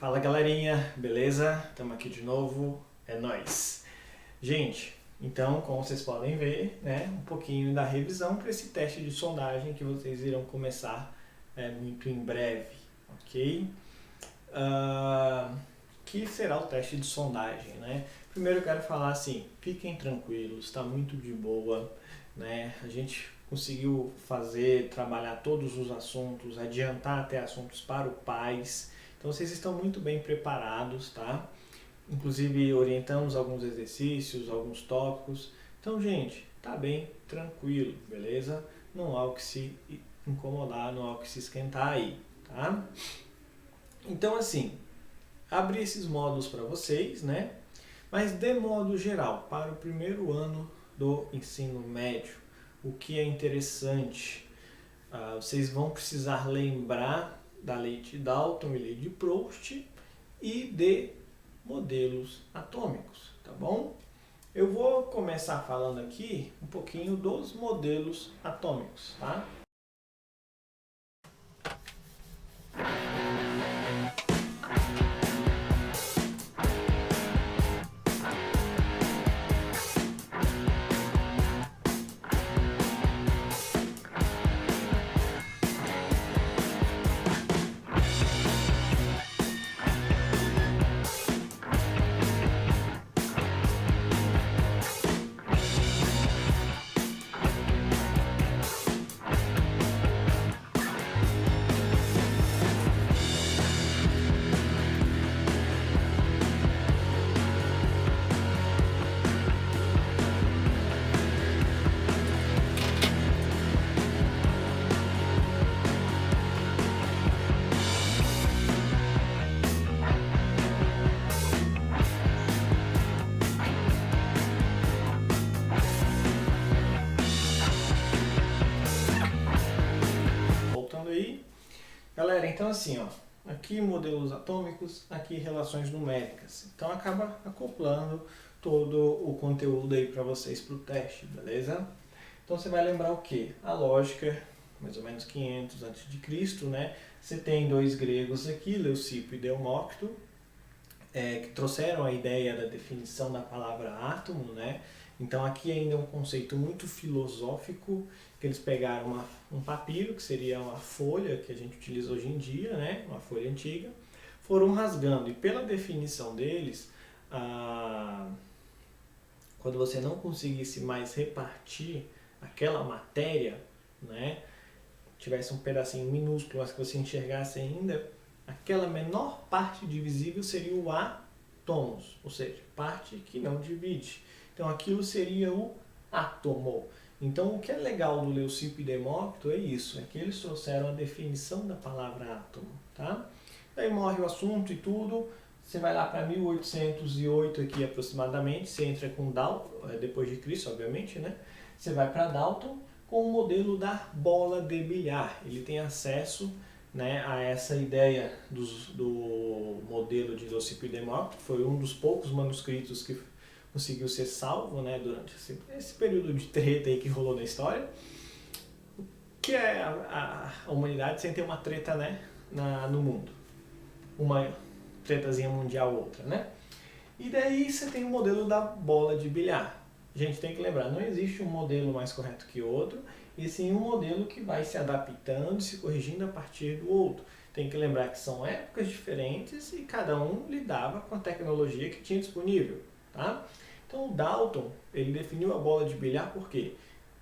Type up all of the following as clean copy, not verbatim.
Fala galerinha, beleza? Estamos aqui de novo, é nóis! Gente, então como vocês podem ver, né, um pouquinho da revisão para esse teste de sondagem que vocês irão começar muito em breve, ok? Que será o teste de sondagem, né? Primeiro eu quero falar assim, fiquem tranquilos, está muito de boa, né? A gente conseguiu trabalhar todos os assuntos, adiantar até assuntos para o PAS. Então vocês estão muito bem preparados, tá? Inclusive orientamos alguns exercícios, alguns tópicos. Então, gente, tá bem tranquilo, beleza? Não há o que se incomodar, não há o que se esquentar aí, tá? Então, assim, abri esses módulos para vocês, né? Mas de modo geral, para o primeiro ano do ensino médio, o que é interessante, vocês vão precisar lembrar da lei de Dalton e lei de Proust e de modelos atômicos, tá bom? Eu vou começar falando aqui um pouquinho dos modelos atômicos, tá? Voltando aí. Galera, então assim, ó, aqui modelos atômicos, aqui relações numéricas. Então acaba acoplando todo o conteúdo aí para vocês para o teste, beleza? Então você vai lembrar o que? A lógica, mais ou menos 500 a.C., né? Você tem dois gregos aqui, Leucipo e Demócrito, que trouxeram a ideia da definição da palavra átomo, né? Então aqui ainda é um conceito muito filosófico, que eles pegaram um papiro, que seria uma folha que a gente utiliza hoje em dia, né? Uma folha antiga, foram rasgando, e pela definição deles, quando você não conseguisse mais repartir aquela matéria, né? Tivesse um pedacinho minúsculo, mas que você enxergasse ainda, aquela menor parte divisível seria o átomos, ou seja, parte que não divide. Então aquilo seria o átomo. Então o que é legal do Leucipo e Demócrito é isso, é que eles trouxeram a definição da palavra átomo, tá? Daí morre o assunto e tudo, você vai lá para 1808 aqui aproximadamente, você entra com Dalton, depois de Cristo, obviamente, né? Você vai para Dalton com o modelo da bola de bilhar. Ele tem acesso, né, a essa ideia do modelo de Leucipo e Demócrito, foi um dos poucos manuscritos que conseguiu ser salvo, né, durante esse período de treta aí que rolou na história, que é a humanidade sem ter uma treta, né, no mundo. Uma tretazinha mundial ou outra, né? E daí você tem o modelo da bola de bilhar. A gente tem que lembrar, não existe um modelo mais correto que o outro, e sim um modelo que vai se adaptando e se corrigindo a partir do outro. Tem que lembrar que são épocas diferentes e cada um lidava com a tecnologia que tinha disponível, tá? Então o Dalton, ele definiu a bola de bilhar por quê?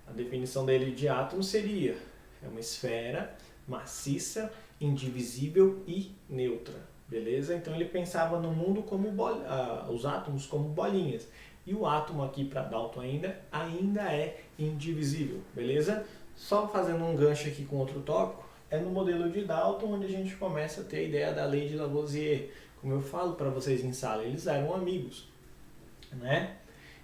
A definição dele de átomo seria uma esfera maciça, indivisível e neutra, beleza? Então ele pensava no mundo como os átomos como bolinhas. E o átomo aqui para Dalton ainda é indivisível, beleza? Só fazendo um gancho aqui com outro tópico, é no modelo de Dalton onde a gente começa a ter a ideia da lei de Lavoisier. Como eu falo para vocês em sala, eles eram amigos, né?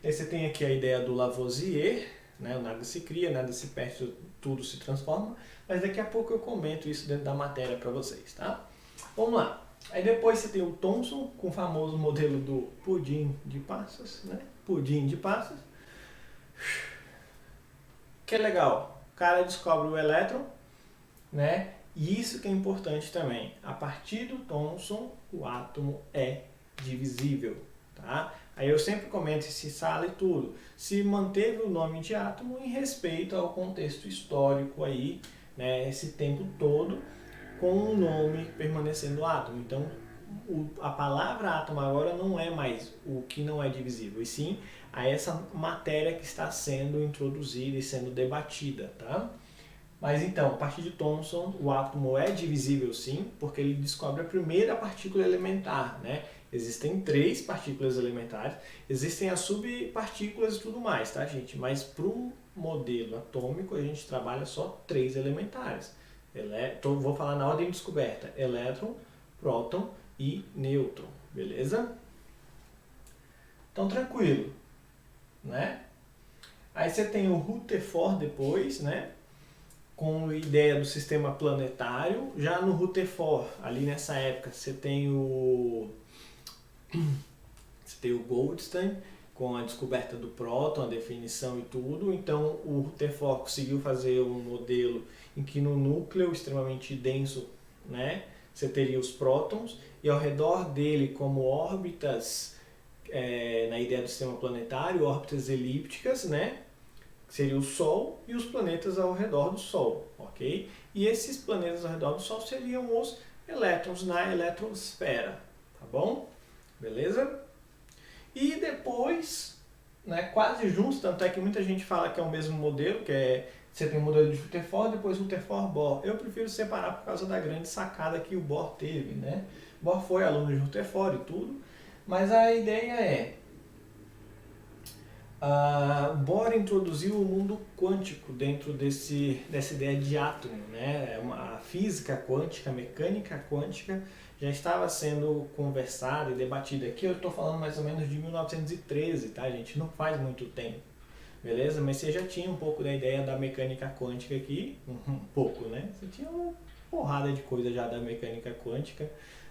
E você tem aqui a ideia do Lavoisier, né? O nada se cria, nada se perde, tudo se transforma, mas daqui a pouco eu comento isso dentro da matéria para vocês, tá? Vamos lá. Aí depois você tem o Thomson, com o famoso modelo do pudim de passas, né? Pudim de passas. Que é legal. O cara descobre o elétron, né? E isso que é importante também. A partir do Thomson, o átomo é divisível, tá? Aí eu sempre comento se sala e tudo. Se manteve o nome de átomo em respeito ao contexto histórico aí, né, esse tempo todo, com o nome permanecendo átomo. Então, a palavra átomo agora não é mais o que não é divisível, e sim a essa matéria que está sendo introduzida e sendo debatida, tá? Mas então, a partir de Thomson, o átomo é divisível sim, porque ele descobre a primeira partícula elementar, né? Existem 3 partículas elementares, existem as subpartículas e tudo mais, tá, gente? Mas para o modelo atômico, a gente trabalha só 3 elementares. Vou falar na ordem de descoberta: elétron, próton e nêutron, beleza? Então, tranquilo, né? Aí você tem o Rutherford depois, né? Com a ideia do sistema planetário. Já no Rutherford, ali nessa época, você tem o Goldstein, com a descoberta do próton, a definição e tudo. Então, o Rutherford conseguiu fazer um modelo em que no núcleo extremamente denso, né, você teria os prótons, e ao redor dele, como órbitas, na ideia do sistema planetário, órbitas elípticas, né, seria o Sol e os planetas ao redor do Sol, ok? E esses planetas ao redor do Sol seriam os elétrons na eletrosfera, tá bom? Beleza? E depois, né, quase juntos, tanto é que muita gente fala que é o mesmo modelo, que é, você tem o modelo de Rutherford, depois Rutherford-Bohr. Eu prefiro separar por causa da grande sacada que o Bohr teve, né? Bohr foi aluno de Rutherford e tudo, mas a ideia é, Bohr introduziu o mundo quântico dentro dessa ideia de átomo, né? A física quântica, a mecânica quântica já estava sendo conversada e debatida. Aqui eu estou falando mais ou menos de 1913, tá, gente? Não faz muito tempo, beleza? Mas você já tinha um pouco da ideia da mecânica quântica aqui, um pouco, né? Você tinha uma porrada de coisa já da mecânica quântica,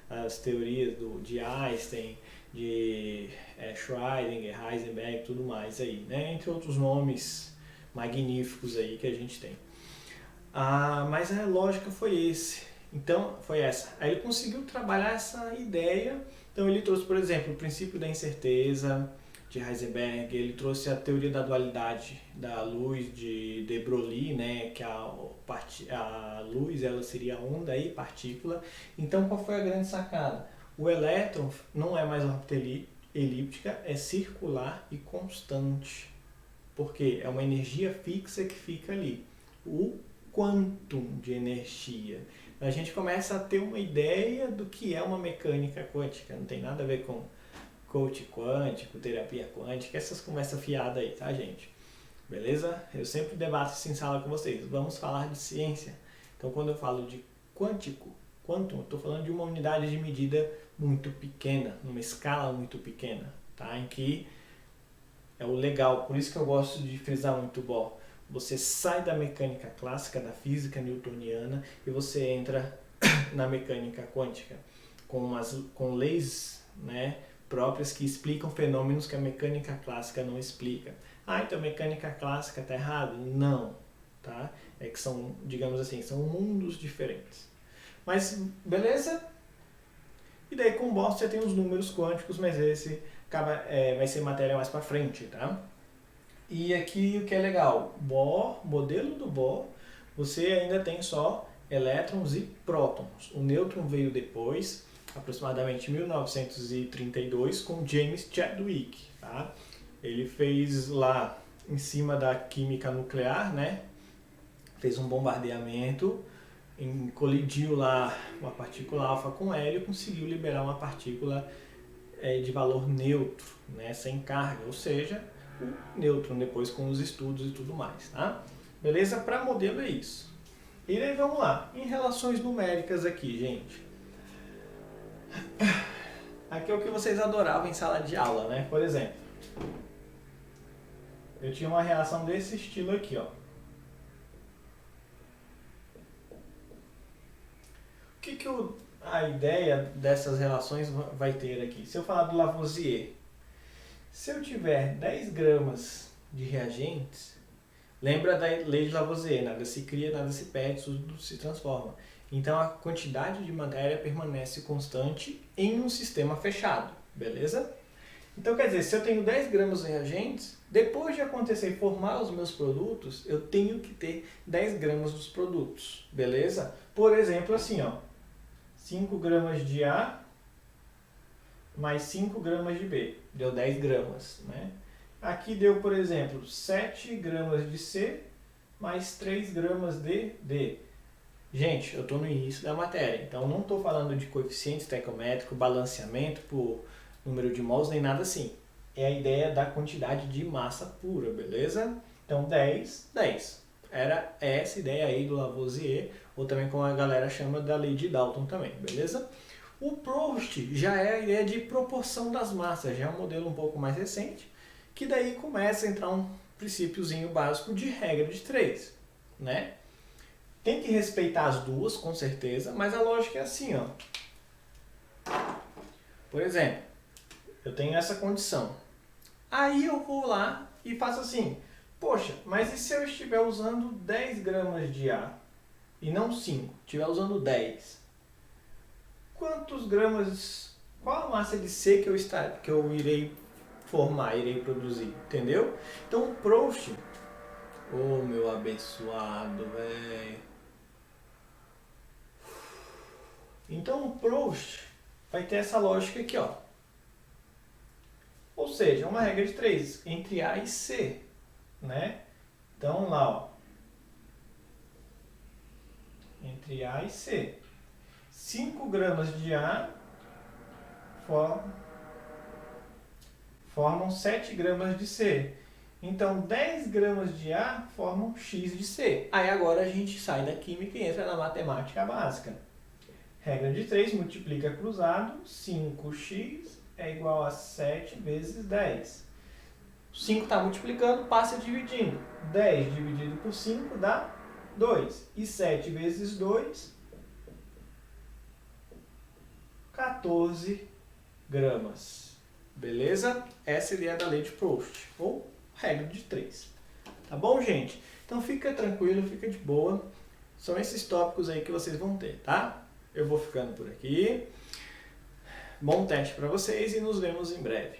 as teorias de Einstein, de Schrödinger, Heisenberg, tudo mais aí, né? Entre outros nomes magníficos aí que a gente tem. Mas a lógica foi essa. Aí ele conseguiu trabalhar essa ideia. Então ele trouxe, por exemplo, o princípio da incerteza de Heisenberg, ele trouxe a teoria da dualidade da luz de de Broglie, né, que a luz ela seria onda e partícula. Então qual foi a grande sacada? O elétron não é mais órbita elíptica, é circular e constante. Porque é uma energia fixa que fica ali. O quantum de energia. A gente começa a ter uma ideia do que é uma mecânica quântica. Não tem nada a ver com coach quântico, terapia quântica, essas conversas fiadas aí, tá, gente? Beleza? Eu sempre debato isso em sala com vocês. Vamos falar de ciência. Então, quando eu falo de quântico, quantum, eu estou falando de uma unidade de medida muito pequena, numa escala muito pequena, tá? Em que é o legal, por isso que eu gosto de frisar muito Bohr. Você sai da mecânica clássica, da física newtoniana, e você entra na mecânica quântica, com leis, né, próprias que explicam fenômenos que a mecânica clássica não explica. Então a mecânica clássica está errada? Não, tá? É que são, digamos assim, são mundos diferentes. Mas, beleza? E daí com o Bohr você tem os números quânticos, mas esse vai ser matéria mais para frente, tá? E aqui o que é legal, Bohr, modelo do Bohr, você ainda tem só elétrons e prótons. O nêutron veio depois, aproximadamente 1932, com James Chadwick, tá? Ele fez lá em cima da química nuclear, né? Fez um bombardeamento, colidiu lá uma partícula alfa com hélio e conseguiu liberar uma partícula de valor neutro, né? Sem carga, ou seja, o nêutron depois com os estudos e tudo mais, tá? Beleza? Para modelo é isso. E aí vamos lá, em relações numéricas aqui, gente. Aqui é o que vocês adoravam em sala de aula, né? Por exemplo, eu tinha uma reação desse estilo aqui, ó. O que a ideia dessas relações vai ter aqui? Se eu falar do Lavoisier, se eu tiver 10 gramas de reagentes, lembra da lei de Lavoisier, nada se cria, nada se perde, tudo se transforma. Então a quantidade de matéria permanece constante em um sistema fechado, beleza? Então quer dizer, se eu tenho 10 gramas de reagentes, depois de acontecer formar os meus produtos, eu tenho que ter 10 gramas dos produtos, beleza? Por exemplo, assim, ó, 5 gramas de A mais 5 gramas de B, deu 10 gramas, né? Aqui deu, por exemplo, 7 gramas de C mais 3 gramas de D. Gente, eu estou no início da matéria, então não estou falando de coeficiente estequiométrico, balanceamento por número de mols, nem nada assim. É a ideia da quantidade de massa pura, beleza? Então 10, 10. Era essa ideia aí do Lavoisier, ou também como a galera chama da lei de Dalton também, beleza? O Proust já é a ideia de proporção das massas, já é um modelo um pouco mais recente, que daí começa a entrar um princípiozinho básico de regra de 3, né? Tem que respeitar as duas, com certeza, mas a lógica é assim, ó. Por exemplo, eu tenho essa condição. Aí eu vou lá e faço assim, poxa, mas e se eu estiver usando 10 gramas de A e não 5, estiver usando 10? Quantos gramas, qual a massa de C que eu irei formar, irei produzir, entendeu? Então o Proust, ô meu abençoado, velho. Então o Proust vai ter essa lógica aqui, ó. Ou seja, uma regra de 3 entre A e C, né? Então lá, ó, entre A e C. 5 gramas de A formam 7 gramas de C. Então 10 gramas de A formam X de C. Aí agora a gente sai da química e entra na matemática básica. Regra de 3, multiplica cruzado, 5x é igual a 7 vezes 10. 5 está multiplicando, passa dividindo. 10 dividido por 5 dá 2. E 7 vezes 2, 14 gramas. Beleza? Essa é a ideia da lei de Proust, ou regra de 3. Tá bom, gente? Então fica tranquilo, fica de boa. São esses tópicos aí que vocês vão ter, tá? Eu vou ficando por aqui. Bom teste para vocês e nos vemos em breve.